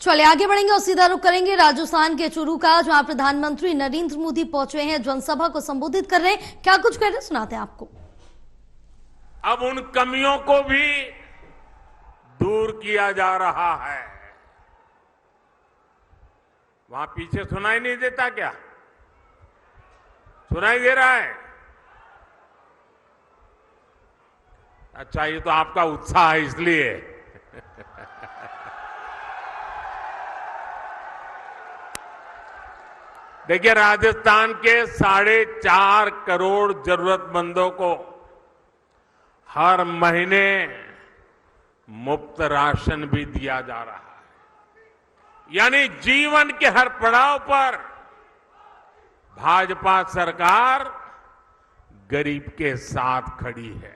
चलिए आगे बढ़ेंगे और सीधा रुख करेंगे राजस्थान के चूरू का, जहां प्रधानमंत्री नरेंद्र मोदी पहुंचे हैं, जनसभा को संबोधित कर रहे हैं। क्या कुछ कह रहे हैं, सुनाते हैं आपको। अब उन कमियों को भी दूर किया जा रहा है। वहां पीछे सुनाई नहीं देता क्या? सुनाई दे रहा है? अच्छा, ये तो आपका उत्साह है इसलिए। देखिए, राजस्थान के 4.5 करोड़ जरूरतमंदों को हर महीने मुफ्त राशन भी दिया जा रहा है। यानी जीवन के हर पड़ाव पर भाजपा सरकार गरीब के साथ खड़ी है।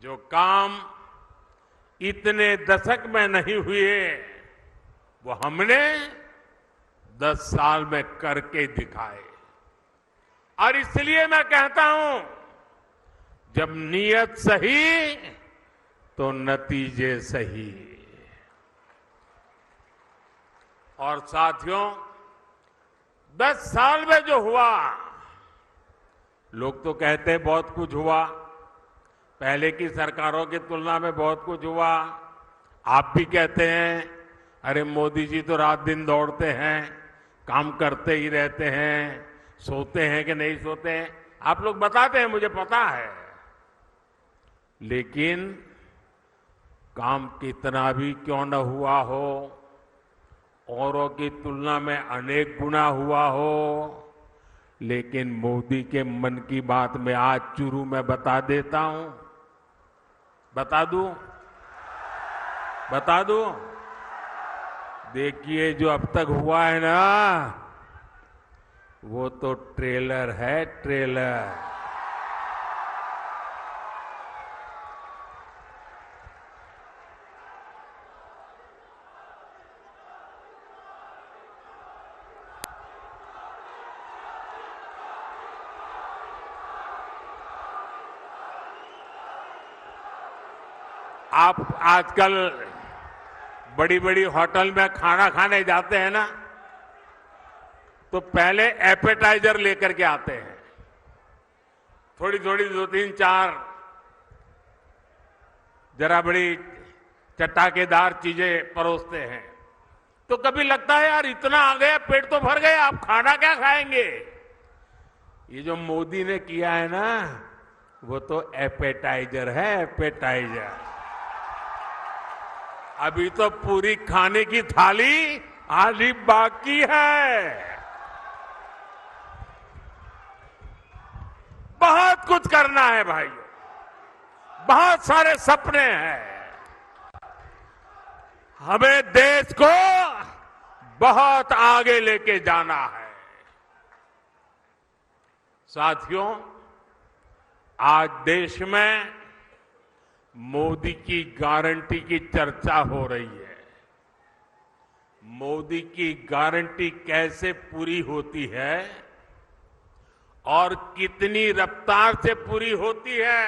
जो काम इतने दशक में नहीं हुए, वो हमने 10 साल में करके दिखाए। और इसलिए मैं कहता हूं, जब नीयत सही तो नतीजे सही। और साथियों, 10 साल में जो हुआ, लोग तो कहते हैं बहुत कुछ हुआ, पहले की सरकारों की तुलना में बहुत कुछ हुआ। आप भी कहते हैं, अरे मोदी जी तो रात दिन दौड़ते हैं, काम करते ही रहते हैं, सोते हैं कि नहीं सोते हैं, आप लोग बताते हैं, मुझे पता है। लेकिन काम कितना भी क्यों न हुआ हो, औरों की तुलना में अनेक गुना हुआ हो, लेकिन मोदी के मन की बात में आज चूरू में बता देता हूं। बता दूं? देखिए, जो अब तक हुआ है ना, वो तो ट्रेलर है, ट्रेलर। आप आजकल बड़ी बड़ी होटल में खाना खाने जाते हैं ना, तो पहले एपेटाइजर लेकर के आते हैं, थोड़ी थोड़ी 2, 3, 4 जरा बड़ी चटाकेदार चीजें परोसते हैं। तो कभी लगता है यार इतना आ गया, पेट तो भर गया, आप खाना क्या खाएंगे। ये जो मोदी ने किया है ना, वो तो एपेटाइजर है, एपेटाइजर। अभी तो पूरी खाने की थाली आधी बाकी है। बहुत कुछ करना है भाइयों, बहुत सारे सपने हैं। हमें देश को बहुत आगे लेके जाना है। साथियों, आज देश में मोदी की गारंटी की चर्चा हो रही है। मोदी की गारंटी कैसे पूरी होती है और कितनी रफ्तार से पूरी होती है,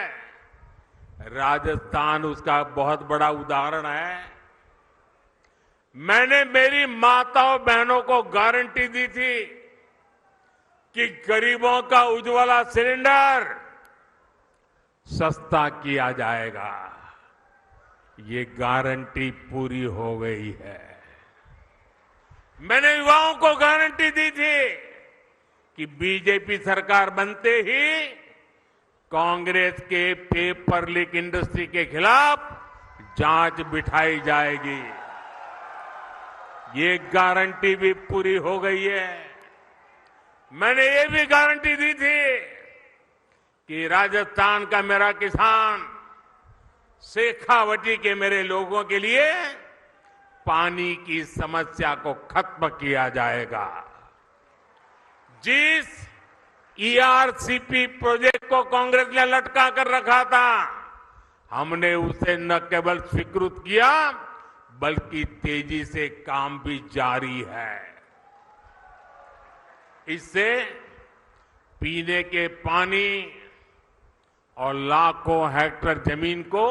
राजस्थान उसका बहुत बड़ा उदाहरण है। मैंने मेरी माताओं बहनों को गारंटी दी थी कि गरीबों का उज्ज्वला सिलेंडर सस्ता किया जाएगा। ये गारंटी पूरी हो गई है। मैंने युवाओं को गारंटी दी थी कि बीजेपी सरकार बनते ही कांग्रेस के पेपर लीक इंडस्ट्री के खिलाफ जांच बिठाई जाएगी। ये गारंटी भी पूरी हो गई है। मैंने ये भी गारंटी दी थी कि राजस्थान का मेरा किसान, शेखावटी के मेरे लोगों के लिए पानी की समस्या को खत्म किया जाएगा। जिस ईआरसीपी प्रोजेक्ट को कांग्रेस ने लटका कर रखा था, हमने उसे न केवल स्वीकृत किया, बल्कि तेजी से काम भी जारी है। इससे पीने के पानी और लाखों हेक्टेयर जमीन को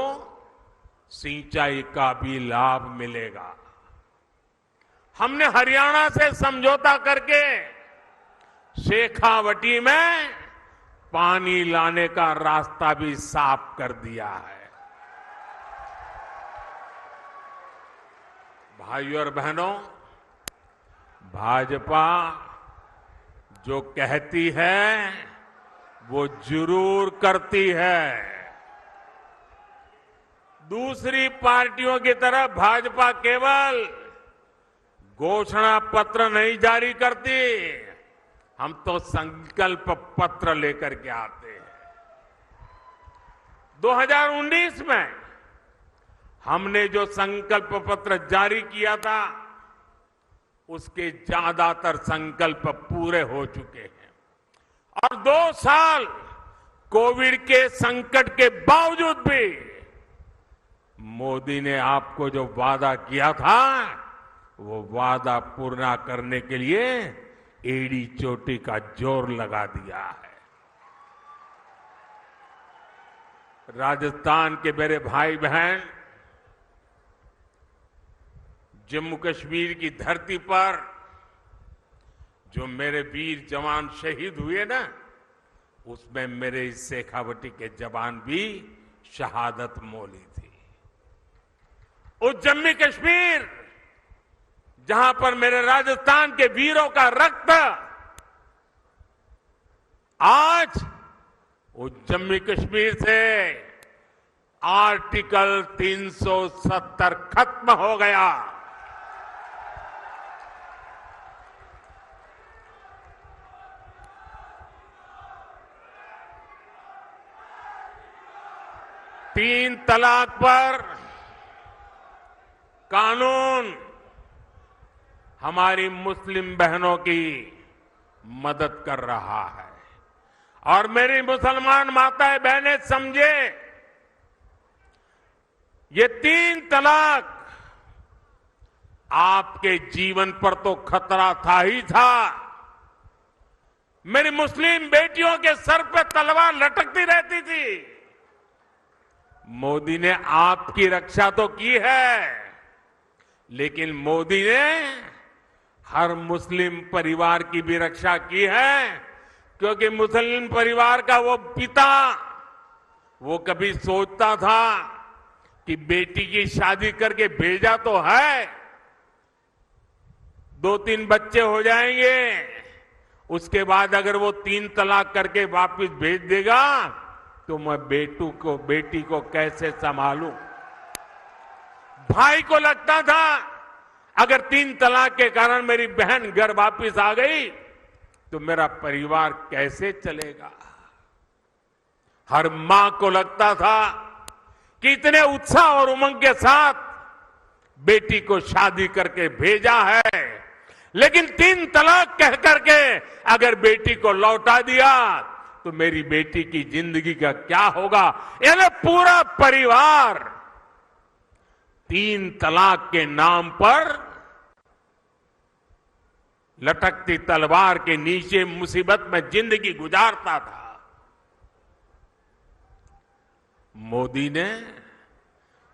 सिंचाई का भी लाभ मिलेगा। हमने हरियाणा से समझौता करके शेखावटी में पानी लाने का रास्ता भी साफ कर दिया है। भाइयों और बहनों, भाजपा जो कहती है वो जरूर करती है। दूसरी पार्टियों की तरह भाजपा केवल घोषणा पत्र नहीं जारी करती, हम तो संकल्प पत्र लेकर के आते हैं। 2019 में हमने जो संकल्प पत्र जारी किया था उसके ज्यादातर संकल्प पूरे हो चुके हैं और 2 साल कोविड के संकट के बावजूद भी मोदी ने आपको जो वादा किया था वो वादा पूरा करने के लिए एड़ी चोटी का जोर लगा दिया है। राजस्थान के मेरे भाई बहन जम्मू कश्मीर की धरती पर जो मेरे वीर जवान शहीद हुए ना, उसमें मेरे इस शेखावटी के जवान भी शहादत मोली थी। उस जम्मू कश्मीर जहां पर मेरे राजस्थान के वीरों का रक्त आज उस जम्मू कश्मीर से आर्टिकल 370 खत्म हो गया। तीन तलाक पर कानून हमारी मुस्लिम बहनों की मदद कर रहा है और मेरी मुसलमान माताएं बहनें समझे, ये 3 तलाक आपके जीवन पर तो खतरा था ही था। मेरी मुस्लिम बेटियों के सर पे तलवार लटकती रहती थी। मोदी ने आपकी रक्षा तो की है, लेकिन मोदी ने हर मुस्लिम परिवार की भी रक्षा की है, क्योंकि मुस्लिम परिवार का वो पिता वो कभी सोचता था कि बेटी की शादी करके भेजा तो है, 2-3 बच्चे हो जाएंगे, उसके बाद अगर वो 3 तलाक करके वापस भेज देगा तो मैं बेटी को कैसे संभालूं। भाई को लगता था अगर 3 तलाक के कारण मेरी बहन घर वापस आ गई तो मेरा परिवार कैसे चलेगा। हर मां को लगता था कि इतने उत्साह और उमंग के साथ बेटी को शादी करके भेजा है, लेकिन 3 तलाक कह करके अगर बेटी को लौटा दिया तो मेरी बेटी की जिंदगी का क्या होगा। यानी पूरा परिवार 3 तलाक के नाम पर लटकती तलवार के नीचे मुसीबत में जिंदगी गुजारता था। मोदी ने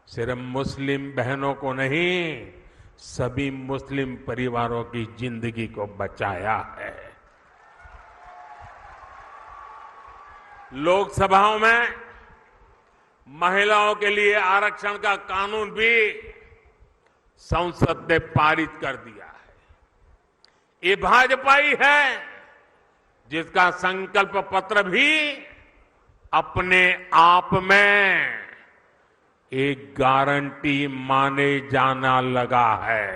सिर्फ मुस्लिम बहनों को नहीं, सभी मुस्लिम परिवारों की जिंदगी को बचाया है। लोकसभाओं में महिलाओं के लिए आरक्षण का कानून भी संसद ने पारित कर दिया है। ये भाजपा ही है जिसका संकल्प पत्र भी अपने आप में एक गारंटी माने जाना लगा है।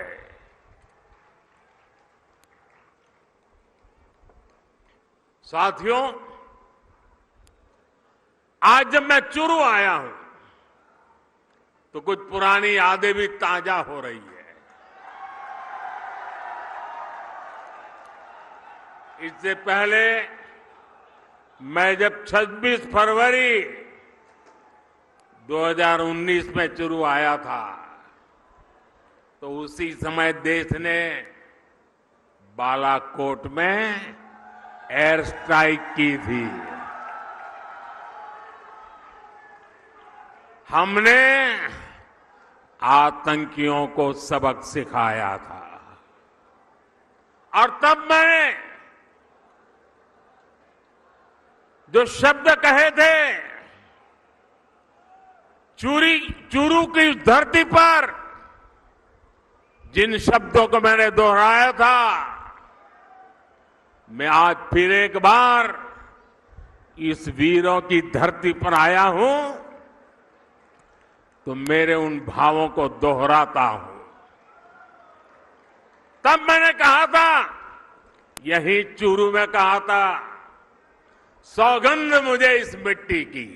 साथियों, आज जब मैं चुरू आया हूं तो कुछ पुरानी यादें भी ताजा हो रही है। इससे पहले मैं जब 26 फरवरी 2019 में चुरू आया था तो उसी समय देश ने बालाकोट में एयर स्ट्राइक की थी। हमने आतंकियों को सबक सिखाया था। और तब मैंने जो शब्द कहे थे, चूरू की धरती पर जिन शब्दों को मैंने दोहराया था, मैं आज फिर एक बार इस वीरों की धरती पर आया हूं तो मेरे उन भावों को दोहराता हूं। तब मैंने कहा था, यही चूरू में कहा था, सौगंध मुझे इस मिट्टी की,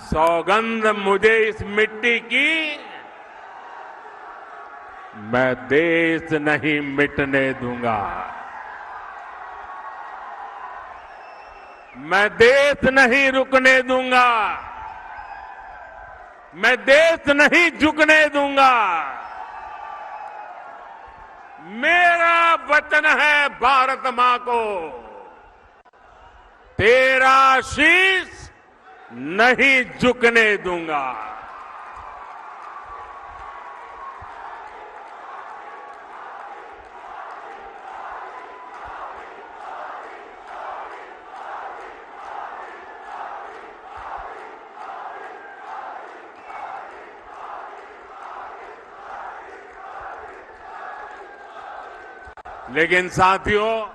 सौगंध मुझे इस मिट्टी की, मैं देश नहीं मिटने दूंगा, मैं देश नहीं रुकने दूंगा, मैं देश नहीं झुकने दूंगा। मेरा वचन है भारत मां को, तेरा शीश नहीं झुकने दूंगा। लेकिन साथियों,